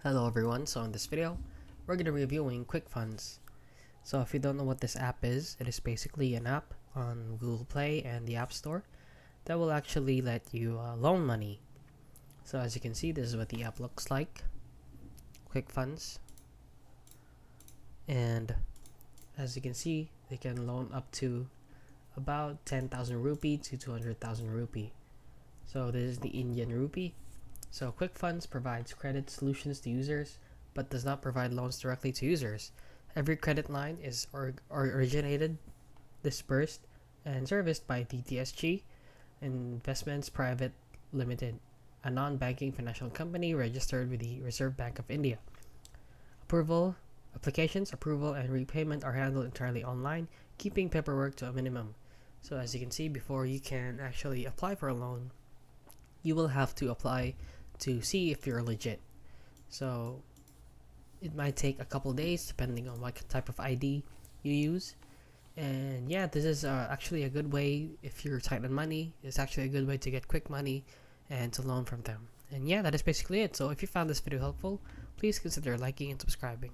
Hello everyone, so in this video, we're going to be reviewing Quick Funds. So if you don't know what this app is, it is basically an app on Google Play and the App Store that will actually let you loan money. So as you can see, this is what the app looks like, Quick Funds. And as you can see, they can loan up to about 10,000 rupee to 200,000 rupee. So this is the Indian rupee. So Quick Funds provides credit solutions to users, but does not provide loans directly to users. Every credit line is originated, disbursed, and serviced by DTSG Investments Private Limited, a non-banking financial company registered with the Reserve Bank of India. Applications, approval, and repayment are handled entirely online, keeping paperwork to a minimum. So as you can see, before you can actually apply for a loan, you will have to apply to see if you're legit. So it might take a couple days depending on what type of ID you use. And yeah, this is actually a good way if you're tight on money. It's actually a good way to get quick money and to loan from them. And yeah, that is basically it. So if you found this video helpful, please consider liking and subscribing.